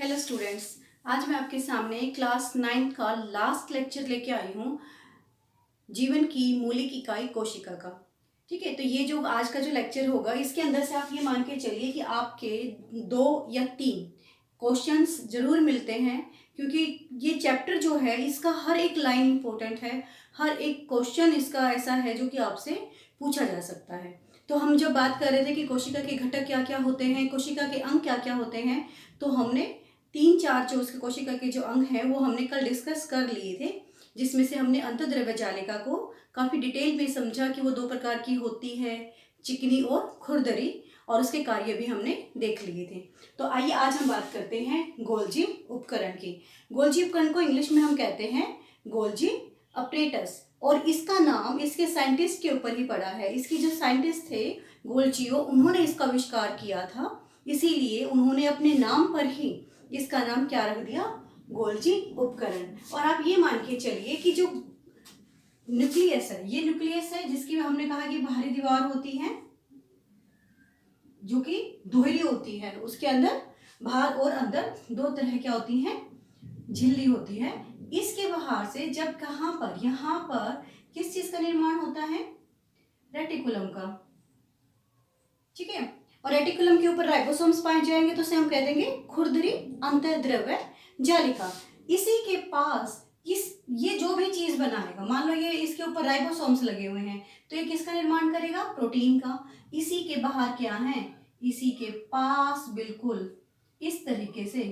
Hello students. आज मैं आपके सामने क्लास 9 का लास्ट लेक्चर लेके आई हूँ, जीवन की मौलिक इकाई कोशिका का। ठीक है, तो ये जो आज का जो लेक्चर होगा इसके अंदर से आप ये मान के चलिए कि आपके 2 या 3 क्वेश्चंस जरूर मिलते हैं, क्योंकि ये चैप्टर जो है इसका हर एक लाइन इम्पोर्टेंट है, हर एक क्वेश्चन इसका ऐसा है जो कि आपसे पूछा जा सकता है। तो हम जब बात कर रहे थे कि कोशिका के घटक क्या क्या होते हैं, कोशिका के अंग क्या क्या होते हैं, तो हमने 3-4 जो उसके कोशिका के जो अंग हैं वो हमने कल डिस्कस कर लिए थे, जिसमें से हमने अंतःद्रव्य जालिका को काफ़ी डिटेल में समझा कि वो 2 प्रकार की होती है, चिकनी और खुरदरी, और उसके कार्य भी हमने देख लिए थे। तो आइए आज हम बात करते हैं गोल्जी उपकरण की। गोल्जी उपकरण को इंग्लिश में हम कहते हैं गोल्जी अपरेटस, और इसका नाम इसके साइंटिस्ट के ऊपर ही पड़ा है। इसकी जो साइंटिस्ट थे गोल्जियो, उन्होंने इसका आविष्कार किया था, इसीलिए उन्होंने अपने नाम पर ही इसका नाम क्या रख दिया, गोल्जी उपकरण। और आप ये मान के चलिए कि जो न्यूक्लियस है, ये न्यूक्लियस है जिसकी हमने कहा कि बाहरी दीवार होती है जो कि दोहरी होती है, उसके अंदर बाहर और अंदर 2 तरह क्या होती हैं, झिल्ली होती है। इसके बाहर से जब कहाँ पर, यहाँ पर किस चीज का निर्माण होता है, रेटिकुलम का। ठीक है, और रेटिकुलम के ऊपर राइबोसोम्स पाए जाएंगे, तो उसे हम कह देंगे खुरदरी अंतःद्रव्य जालिका। इसी के पास ये जो भी चीज बनाएगा, मान लो ये इसके ऊपर राइबोसोम्स लगे हुए हैं, तो ये किसका निर्माण करेगा, प्रोटीन का। इसी के बाहर क्या है, इसी के पास बिल्कुल इस तरीके से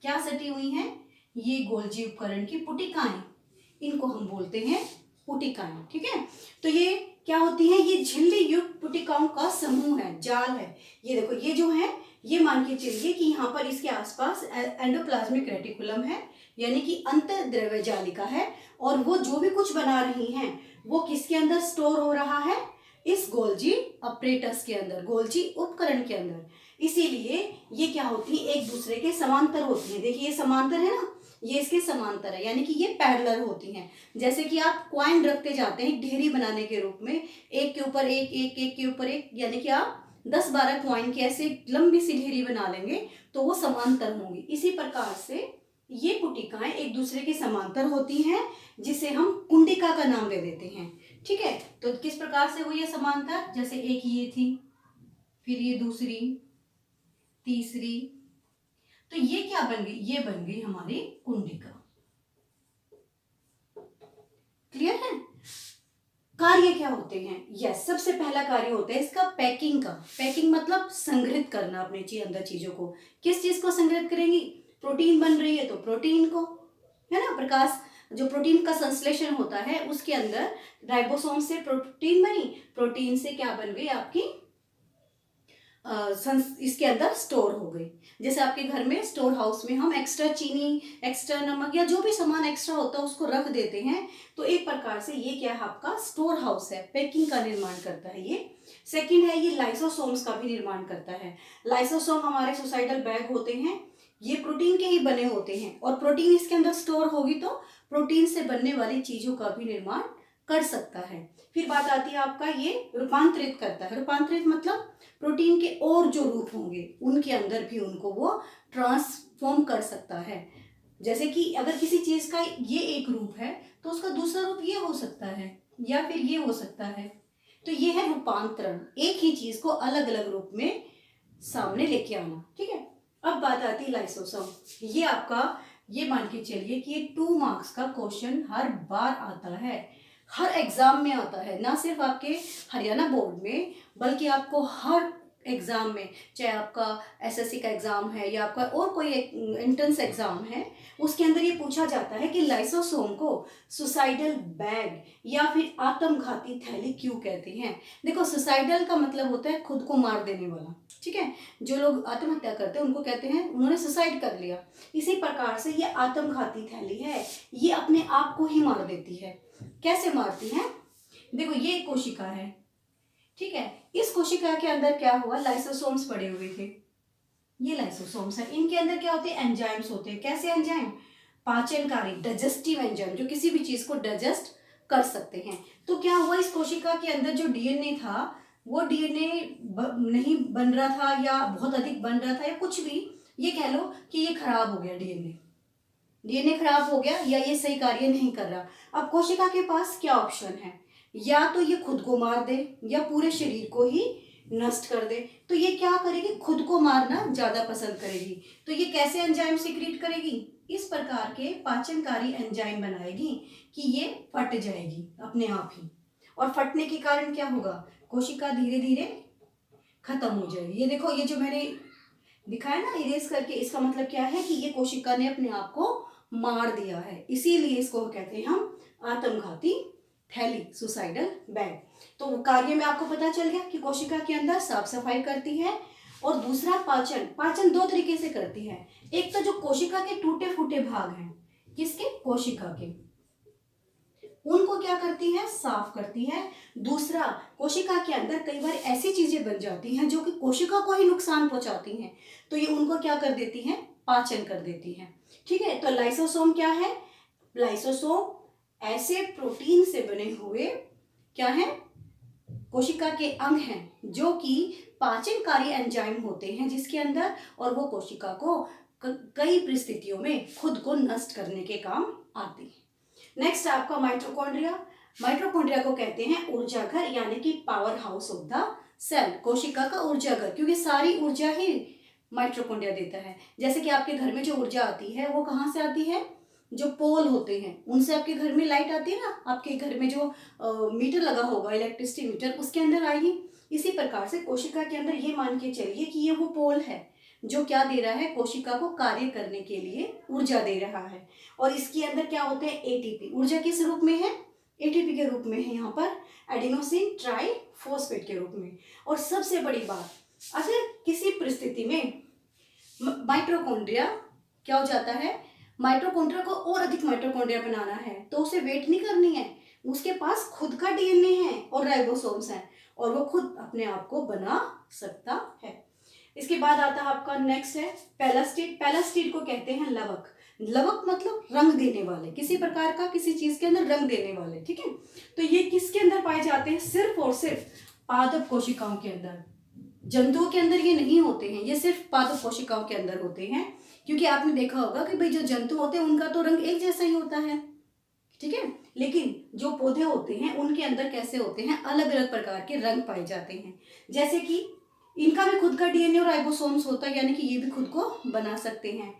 क्या सटी हुई हैं, ये गोल्जी उपकरण की पुटिकाएं, इनको हम बोलते हैं पुटिकाएं। ठीक है, तो ये क्या होती है, ये झिल्ली युक्त पुटिकाओं का समूह है, जाल है। ये देखो, ये जो है, ये मान के चलिए कि यहाँ पर इसके आसपास एंडोप्लाज्मिक रेटिकुलम है, यानी कि अंतःद्रव्य जालिका है, और वो जो भी कुछ बना रही हैं वो किसके अंदर स्टोर हो रहा है, इस गोल्जी अपरेटस के अंदर, गोल्जी उपकरण के अंदर। इसीलिए ये क्या होती है, एक दूसरे के समांतर होती है। देखिए ये समांतर है ना, ये इसके समांतर है, यानी कि ये पैरेलल होती हैं। जैसे कि आप कॉइन रखते जाते हैं ढेरी बनाने के रूप में, एक के ऊपर एक, एक एक के ऊपर एक, यानी कि आप 10-12 कॉइन की ऐसे लंबी सी ढेरी बना लेंगे तो वो समांतर होंगी। इसी प्रकार से ये पुटिकाएं एक दूसरे के समांतर होती हैं, जिसे हम कुंडिका का नाम दे देते हैं। ठीक है, तो किस प्रकार से हुई है समांतर, जैसे एक ये थी, फिर ये दूसरी, तीसरी, तो ये क्या बन गई, ये बन गई हमारी कुंडिका। क्लियर है। कार्य क्या होते हैं, यस, सबसे पहला कार्य होता है इसका पैकिंग का। पैकिंग मतलब संग्रहित करना अपने अंदर चीजों को। किस चीज को संग्रहित करेंगी, प्रोटीन बन रही है तो प्रोटीन को, है ना, प्रकाश जो प्रोटीन का संश्लेषण होता है उसके अंदर राइबोसोम से प्रोटीन बनी, प्रोटीन से क्या बन गई आपकी इसके अंदर स्टोर हो गई। जैसे आपके घर में स्टोर हाउस में हम एक्स्ट्रा चीनी, एक्स्ट्रा नमक या जो भी सामान एक्स्ट्रा होता है उसको रख देते हैं, तो एक प्रकार से ये क्या है, आपका स्टोर हाउस है, पैकिंग का निर्माण करता है ये। सेकंड है, ये लाइसोसोम्स का भी निर्माण करता है। लाइसोसोम हमारे सुसाइडल बैग होते हैं, ये प्रोटीन के ही बने होते हैं, और प्रोटीन इसके अंदर स्टोर होगी तो प्रोटीन से बनने वाली चीजों का भी निर्माण कर सकता है। फिर बात आती है आपका, ये रूपांतरित करता है। रूपांतरित मतलब प्रोटीन के और जो रूप होंगे उनके अंदर भी उनको वो ट्रांसफॉर्म कर सकता है। जैसे कि अगर किसी चीज का ये एक रूप है तो उसका दूसरा रूप ये हो सकता है, या फिर ये हो सकता है। तो ये है रूपांतरण, एक ही चीज को अलग अलग रूप में सामने लेके आना। ठीक है, अब बात आती है लाइसोसोम। ये आपका, ये मान के चलिए कि ये 2 मार्क्स का क्वेश्चन हर बार आता है, हर एग्जाम में आता है, ना सिर्फ आपके हरियाणा बोर्ड में बल्कि आपको हर एग्जाम में, चाहे आपका एसएससी का एग्जाम है या आपका और कोई एंट्रेंस एग्जाम है, उसके अंदर ये पूछा जाता है कि लाइसोसोम को सुसाइडल बैग या फिर आत्मघाती थैली क्यों कहते हैं। देखो, सुसाइडल का मतलब होता है खुद को मार देने वाला। ठीक है, जो लोग आत्महत्या करते हैं उनको कहते हैं उन्होंने सुसाइड कर लिया। इसी प्रकार से ये आत्मघाती थैली है, ये अपने आप को ही मार देती है। कैसे मारती है, देखो ये कोशिका है, ठीक है, इस कोशिका के अंदर क्या हुआ, लाइसोसोम्स पड़े हुए थे, ये लाइसोसोम्स है, इनके अंदर क्या होते हैं, एंजाइम्स होते हैं। कैसे एंजाइम, पाचनकारी, डाइजेस्टिव एंजाइम, जो किसी भी चीज को डाइजेस्ट कर सकते हैं। तो क्या हुआ, इस कोशिका के अंदर जो डीएनए था वो डीएनए नहीं बन रहा था, या बहुत अधिक बन रहा था, या कुछ भी, ये कह लो कि ये खराब हो गया, डीएनए खराब हो गया या ये सही कार्य नहीं कर रहा। अब कोशिका के पास क्या ऑप्शन है, या तो ये खुद को मार दे या पूरे शरीर को ही नष्ट कर दे। तो ये क्या करेगी, खुद को मारना ज्यादा पसंद करेगी। तो ये कैसे एंजाइम सीक्रेट करेगी, इस प्रकार के पाचनकारी एंजाइम बनाएगी कि ये फट जाएगी अपने आप ही। और फटने के कारण क्या होगा, कोशिका धीरे धीरे खत्म हो जाएगी। ये देखो, ये जो मैंने दिखाया ना इरेज करके, इसका मतलब क्या है कि ये कोशिका ने अपने आप को मार दिया है। इसीलिए इसको कहते हैं हम आत्मघाती थैली, सुसाइडल बैग। तो कार्य में आपको पता चल गया कि कोशिका के अंदर साफ सफाई करती है, और दूसरा पाचन दो तरीके से करती है। एक तो जो कोशिका के टूटे फूटे भाग हैं, किसके, कोशिका के, उनको क्या करती है, साफ करती है। दूसरा, कोशिका के अंदर कई बार ऐसी चीजें बन जाती हैं जो कि कोशिका को ही नुकसान पहुंचाती हैं, तो ये उनको क्या कर देती हैं, पाचन कर देती हैं। ठीक है, तो लाइसोसोम क्या है, लाइसोसोम ऐसे प्रोटीन से बने हुए क्या है, कोशिका के अंग हैं जो कि पाचनकारी एंजाइम होते हैं जिसके अंदर, और वो कोशिका को कई परिस्थितियों में खुद को नष्ट करने के काम आती है। नेक्स्ट आपका माइटोकॉन्ड्रिया। माइटोकॉन्ड्रिया को कहते हैं ऊर्जा घर, यानी कि power house of the cell, कोशिका का ऊर्जा घर, क्योंकि सारी ऊर्जा ही माइटोकॉन्ड्रिया देता है। जैसे कि आपके घर में जो ऊर्जा आती है वो कहाँ से आती है, जो पोल होते हैं उनसे आपके घर में लाइट आती है ना, आपके घर में जो मीटर लगा होगा, इलेक्ट्रिसिटी मीटर, उसके अंदर आएगी। इसी प्रकार से कोशिका के अंदर ये मान के चलिए कि ये वो पोल है जो क्या दे रहा है, कोशिका को कार्य करने के लिए ऊर्जा दे रहा है। और इसके अंदर क्या होते हैं, एटीपी। ऊर्जा किस रूप में है, एटीपी के रूप में है, यहाँ पर एडिनोसिन ट्राइफॉस्फेट के रूप में। और सबसे बड़ी बात, अगर किसी परिस्थिति में माइटोकॉन्ड्रिया क्या हो जाता है, माइटोकॉन्ड्रिया को और अधिक माइटोकॉन्ड्रिया बनाना है तो उसे वेट नहीं करनी है, उसके पास खुद का डीएनए है और राइबोसोम्स हैं, और वो खुद अपने आप को बना सकता है। इसके बाद आता है आपका नेक्स्ट है पेलास्टिड। पेलास्टिड को कहते हैं लवक। लवक मतलब रंग देने वाले, किसी प्रकार का किसी चीज के अंदर रंग देने वाले। ठीक है, तो ये किसके अंदर पाए जाते हैं, सिर्फ और सिर्फ पादप कोशिकाओं के अंदर। जंतुओं के अंदर ये नहीं होते हैं, ये सिर्फ पादप कोशिकाओं के अंदर होते हैं। क्योंकि आपने देखा होगा कि भाई जो जंतु होते हैं उनका तो रंग एक जैसा ही होता है, ठीक है, लेकिन जो पौधे होते हैं उनके अंदर कैसे होते हैं, अलग अलग प्रकार के रंग पाए जाते हैं। जैसे कि इनका भी खुद का डीएनए और राइबोसोम्स होता है, यानी कि ये भी खुद को बना सकते हैं।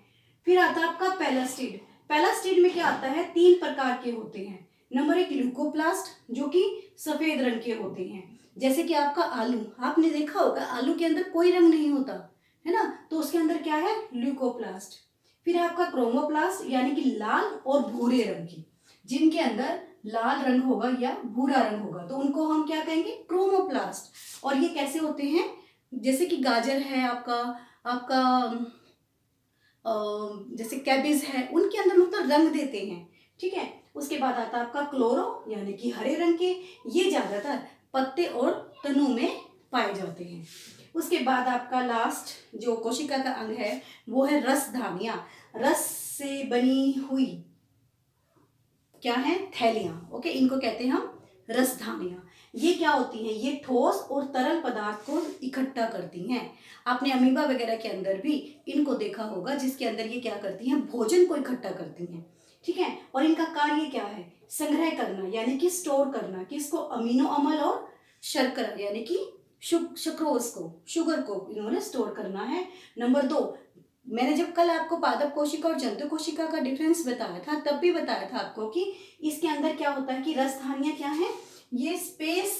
फिर आता है आपका पेलास्टिड। पेलास्टिड में क्या आता है, 3 प्रकार के होते हैं। नंबर 1 ल्यूकोप्लास्ट, जो कि सफेद रंग के होते हैं। जैसे कि आपका आलू, आपने देखा होगा आलू के अंदर कोई रंग नहीं होता है ना, तो उसके अंदर क्या है, ल्यूकोप्लास्ट। फिर आपका क्रोमोप्लास्ट, यानी कि लाल और भूरे रंग की, जिनके अंदर लाल रंग होगा या भूरा रंग होगा तो उनको हम क्या कहेंगे, क्रोमोप्लास्ट। और ये कैसे होते हैं, जैसे कि गाजर है आपका जैसे कैबेज है, उनके अंदर मतलब रंग देते हैं। ठीक है, उसके बाद आता है आपका क्लोरो, यानी कि हरे रंग के, ये ज्यादातर पत्ते और तनों में पाए जाते हैं। उसके बाद आपका लास्ट जो कोशिका का अंग है वो है रसधानियां। रस से बनी हुई क्या है, थैलियां। ओके, इनको कहते हैं हम रसधानियां। ये क्या होती हैं, ये ठोस और तरल पदार्थ को इकट्ठा करती हैं। आपने अमीबा वगैरह के अंदर भी इनको देखा होगा, जिसके अंदर ये क्या करती हैं, भोजन को इकट्ठा करती हैं। ठीक है, और इनका कार्य क्या है, संग्रह करना, यानी कि स्टोर करना, किसको, अमीनो अम्ल और शर्करा, यानी कि सुक्रोज को, शुगर को इन्होंने स्टोर करना है। नंबर 2, मैंने जब कल आपको पादप कोशिका और जंतु कोशिका का डिफरेंस बताया था तब भी बताया था आपको कि इसके अंदर क्या होता है कि रसधानियां क्या है, ये स्पेस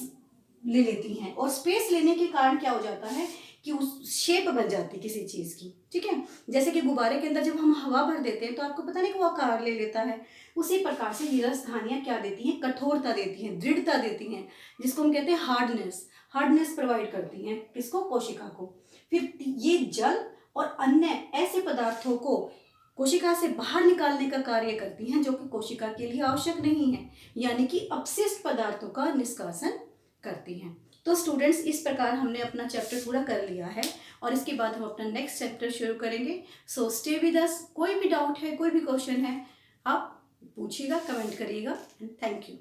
ले लेती हैं, और स्पेस लेने के कारण क्या हो जाता है कि उस शेप बन जाती है किसी चीज की। ठीक है, जैसे कि गुब्बारे के अंदर जब हम हवा भर देते हैं तो आपको पता नहीं कि वो आकार ले लेता है, उसी प्रकार से ये रसधानियां क्या देती हैं, कठोरता देती हैं, दृढ़ता देती हैं, जिसको हम कहते हैं हार्डनेस प्रोवाइड करती हैं, किसको, कोशिका को। फिर ये जल और अन्य ऐसे पदार्थों को कोशिका से बाहर निकालने का कार्य करती हैं जो कि कोशिका के लिए आवश्यक नहीं है, यानी कि अपशिष्ट पदार्थों का निष्कासन करती हैं। तो स्टूडेंट्स, इस प्रकार हमने अपना चैप्टर पूरा कर लिया है और इसके बाद हम अपना नेक्स्ट चैप्टर शुरू करेंगे। So stay with us. कोई भी डाउट है, कोई भी क्वेश्चन है, आप पूछिएगा, कमेंट करिएगा। Thank you.